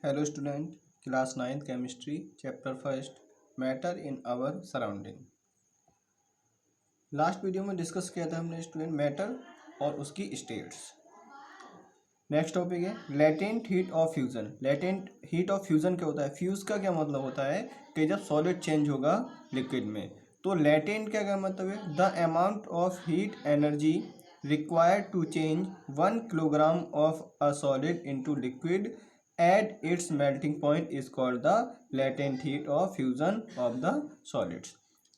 Hello student, class 9th chemistry chapter first matter in our surrounding. Last video में discuss किया था हमने student matter और उसकी स्टेट्स। नेक्स्ट टॉपिक है latent heat of fusion. Latent heat of fusion क्या होता है? फ्यूज का क्या मतलब होता है कि जब सॉलिड चेंज होगा लिक्विड में। तो लेटेंट का क्या मतलब है? The amount of heat energy required to change 1 kilogram of a solid into liquid at its melting point is called the latent heat of fusion of the solids।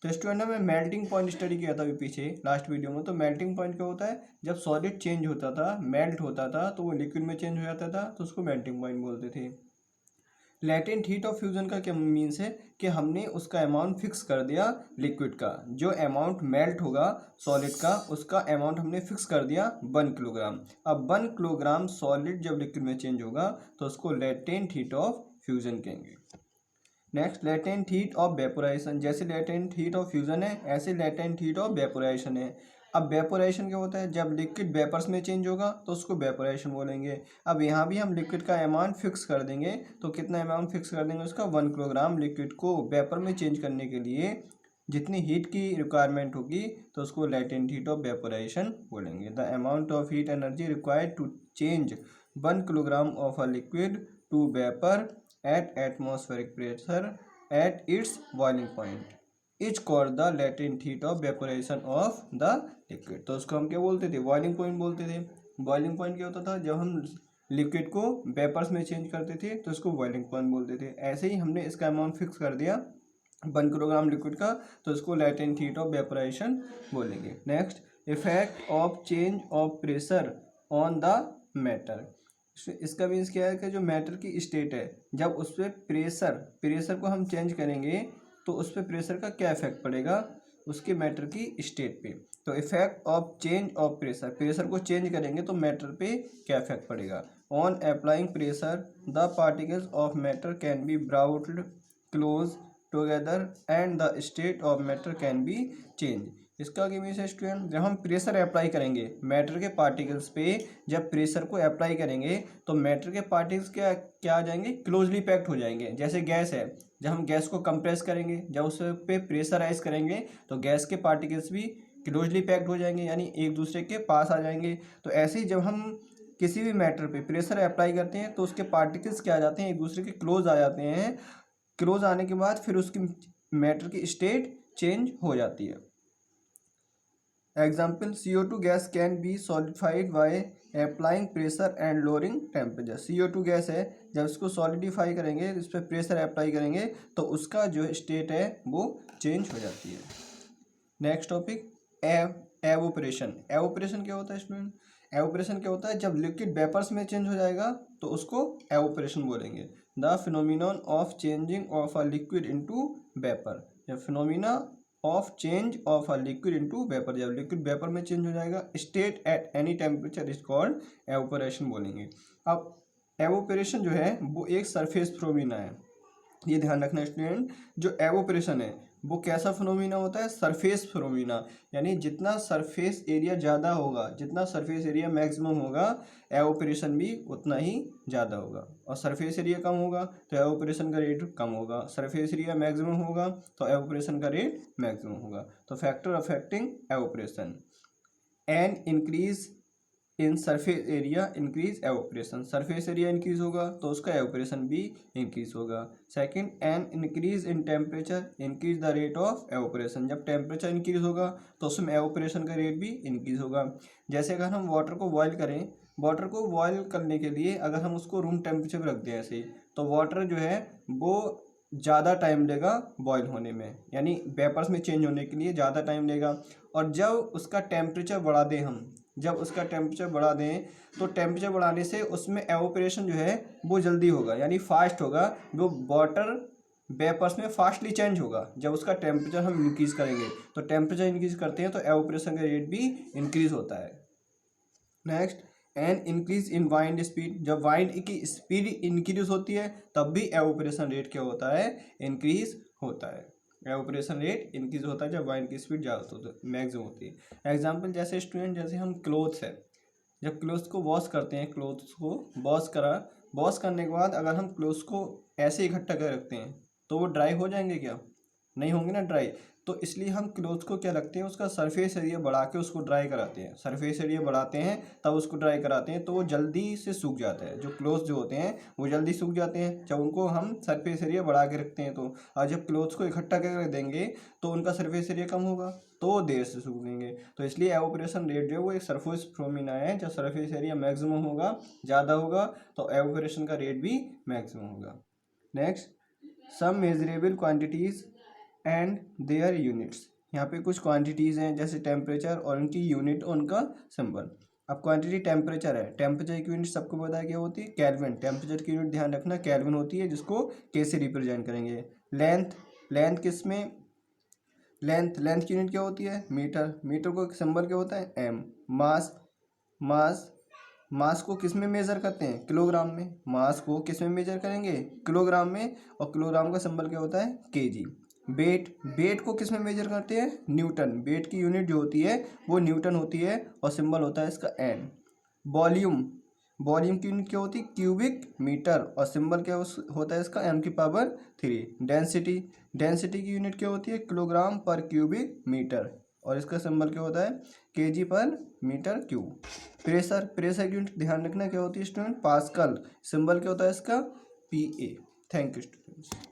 तो student में melting point study किया था अभी पीछे last video में। तो melting point क्या होता है? जब सॉलिड चेंज होता था, मेल्ट होता था, तो वो लिक्विड में चेंज हो जाता था, तो उसको मेल्टिंग पॉइंट बोलते थे। लेटेंट हीट ऑफ फ्यूजन का क्या मीन्स है कि हमने उसका अमाउंट फिक्स कर दिया लिक्विड का। जो अमाउंट मेल्ट होगा सॉलिड का, उसका अमाउंट हमने फिक्स कर दिया 1 किलोग्राम। अब 1 किलोग्राम सॉलिड जब लिक्विड में चेंज होगा तो उसको लेटेंट हीट ऑफ फ्यूजन कहेंगे। Next latent heat of vaporisation. जैसे लेटेंट हीट ऑफ फ्यूजन है, ऐसे लेटेंट हीट ऑफ वेपोराइजेशन है। अब वेपोराइजेशन क्या होता है? जब लिक्विड वेपर्स में चेंज होगा तो उसको वेपोराइजेशन बोलेंगे। अब यहाँ भी हम लिक्विड का अमाउंट फिक्स कर देंगे। तो कितना अमाउंट फिक्स कर देंगे उसका? 1 किलोग्राम लिक्विड को वेपर में चेंज करने के लिए जितनी हीट की रिक्वायरमेंट होगी तो उसको लेटेंट हीट ऑफ वेपोराइजेशन बोलेंगे। The amount of heat energy required to change 1 kilogram of a liquid to vapour at atmospheric pressure at its boiling point is called the latent heat of vaporization of the liquid। तो उसको हम क्या बोलते थे? Boiling point बोलते थे। Boiling point क्या होता था? जब हम लिक्विड को वेपर्स में चेंज करते थे तो उसको बॉइलिंग पॉइंट बोलते थे। ऐसे ही हमने इसका अमाउंट फिक्स कर दिया 1 किलोग्राम लिक्विड का, तो इसको लेटेंट हीट ऑफ वेपोराइजेशन बोलेंगे। Next effect of change of pressure on the matter. इसका मीन्स क्या है कि जो मैटर की स्टेट है, जब उस पर प्रेशर को हम चेंज करेंगे तो उस पर प्रेशर का क्या इफेक्ट पड़ेगा उसके मैटर की स्टेट पे। तो effect of change of pressure को चेंज करेंगे तो मैटर पे क्या इफेक्ट पड़ेगा। On applying pressure the particles of matter can be brought close together and the state of matter can be change. इसका क्या मीन्स है स्टूडेंट? जब हम प्रेशर अप्लाई करेंगे मैटर के पार्टिकल्स पे, जब प्रेशर को अप्लाई करेंगे तो मैटर के पार्टिकल्स क्या क्या आ जाएंगे? क्लोजली पैक्ड हो जाएंगे। जैसे गैस है, जब हम गैस को कंप्रेस करेंगे, जब उस पे प्रेशराइज करेंगे तो गैस के पार्टिकल्स भी क्लोजली पैक्ड हो जाएंगे, यानी एक दूसरे के पास आ जाएंगे। तो ऐसे ही जब हम किसी भी मैटर पे प्रेशर अप्लाई करते हैं तो उसके पार्टिकल्स क्या आ जाते हैं? एक दूसरे के क्लोज आ जाते हैं। क्लोज आने के बाद फिर उसकी मैटर की स्टेट चेंज हो जाती है। Example CO2 gas can be solidified by applying pressure and lowering temperature. CO2 gas है, जब इसको सॉलिडिफाई करेंगे, इस पर प्रेशर अप्लाई करेंगे तो उसका जो स्टेट है वो चेंज हो जाती है। Next topic evaporation. एवोपरेशन क्या होता है स्टूडेंट? एवोपरेशन क्या होता है? जब लिक्विड वेपर्स में चेंज हो जाएगा तो उसको एवोपरेशन बोलेंगे। The phenomenon of changing of a liquid into vapour. जब phenomena of change of a liquid into vapour, जब लिक्विड वेपर में चेंज हो जाएगा, state at any temperature is called evaporation बोलेंगे। अब एवोपरेशन जो है वो एक सरफेस फिनोमिना है, ये ध्यान रखना स्टूडेंट। जो एवोपरेशन है वो कैसा फिनोमिना होता है? Surface phenomena. यानी जितना सरफेस एरिया ज़्यादा होगा, जितना सरफेस एरिया मैक्सिमम होगा, एवोपरेशन भी उतना ही ज़्यादा होगा। और सरफेस एरिया कम होगा तो एवोपरेशन का रेट कम होगा। सरफेस एरिया मैक्सिमम होगा तो एवोपरेशन का रेट मैक्सिमम होगा। तो factor affecting evaporation an increase in surface area increase evaporation. Surface area increase होगा तो उसका एवोपरेशन भी इंक्रीज होगा। Second, an increase in temperature increase the rate of evaporation. जब टेम्परेचर इंक्रीज होगा तो उसमें एवोपरेशन का रेट भी इंक्रीज होगा। जैसे अगर हम वाटर को बॉयल करें, वाटर को बॉयल करने के लिए अगर हम उसको रूम टेम्परेचर पर रख दें ऐसे ही, तो वाटर जो है वो ज़्यादा टाइम लेगा बॉयल होने में, यानी वेपर्स में चेंज होने के लिए ज़्यादा टाइम लेगा। और जब उसका टेम्परेचर बढ़ा दें हम, जब उसका टेम्परेचर बढ़ा दें तो टेम्परेचर बढ़ाने से उसमें एवोपरेशन जो है वो जल्दी होगा, यानी फास्ट होगा। वो वाटर वेपर्स में फास्टली चेंज होगा जब उसका टेम्परेचर हम इंक्रीज़ करेंगे। तो टेम्परेचर इंक्रीज़ करते हैं तो एवोपरेशन का रेट भी इंक्रीज़ होता है। Next, an increase in wind speed. जब वाइंड की स्पीड इंक्रीज होती है तब भी एवोपरेशन रेट क्या होता है? इंक्रीज होता है। एवोपरेशन रेट इंक्रीज होता है जब वाइंड की स्पीड ज़्यादा होती है, मैक्सिमम होती है। एग्जांपल जैसे स्टूडेंट, जैसे हम क्लोथ्स है, जब क्लोथ्स को वॉश करते हैं, क्लोथ्स को वॉश करा वॉश करने के बाद अगर हम क्लोथ्स को ऐसे इकट्ठा कर रखते हैं तो वो ड्राई हो जाएंगे क्या? नहीं होंगे ना ड्राई। तो इसलिए हम क्लोथ को क्या रखते हैं, उसका सरफेस एरिया बढ़ा के उसको ड्राई कराते हैं। सरफेस एरिया बढ़ाते हैं तब उसको ड्राई कराते हैं, तो वो जल्दी से सूख जाता है। जो क्लोथ जो होते हैं वो जल्दी सूख जाते हैं जब उनको हम सरफेस एरिया बढ़ा के रखते हैं। तो और जब क्लोथ्स को इकट्ठा करके देंगे तो उनका सरफेस एरिया कम होगा, तो वो देर से सूखेंगे। तो इसलिए एवोपरेशन रेट जो है वो एक सरफेस फिनोमेना है। जब सरफेस एरिया मैक्सिमम होगा, ज़्यादा होगा, तो एवोपरेशन का रेट भी मैक्सिमम होगा। Next, some measurable quantities and their units. यहाँ पे कुछ क्वांटिटीज़ हैं जैसे टेम्परेचर और उनकी यूनिट और उनका सिंबल। अब क्वांटिटी टेम्परेचर है, टेम्परेचर की यूनिट सबको पता है क्या होती है? केल्विन। टेम्परेचर की यूनिट ध्यान रखना केल्विन होती है, जिसको के से रिप्रेजेंट करेंगे। लेंथ, लेंथ किस में, लेंथ की यूनिट क्या होती है? मीटर। मीटर को सिंबल क्या होता है? एम। मास, मास मास को किस में मेजर करते हैं? किलोग्राम में। मास को किस में मेजर करेंगे? किलोग्राम में, और किलोग्राम का सिंबल क्या होता है? केजी। वेट, वेट को किस में मेजर करते हैं? न्यूटन। वेट की यूनिट जो होती है वो न्यूटन होती है और सिंबल होता है इसका एन। वॉल्यूम, वॉल्यूम की यूनिट क्या होती है? क्यूबिक मीटर, और सिंबल क्या होता है इसका? m⁻3। डेंसिटी, डेंसिटी की यूनिट क्या होती है? किलोग्राम पर क्यूबिक मीटर, और इसका सिंबल क्या होता है? केजी पर मीटर क्यूब। प्रेशर, प्रेशर की यूनिट ध्यान रखना क्या होती है स्टूडेंट? पास्कल। सिंबल क्या होता है इसका? PA। Thank you students.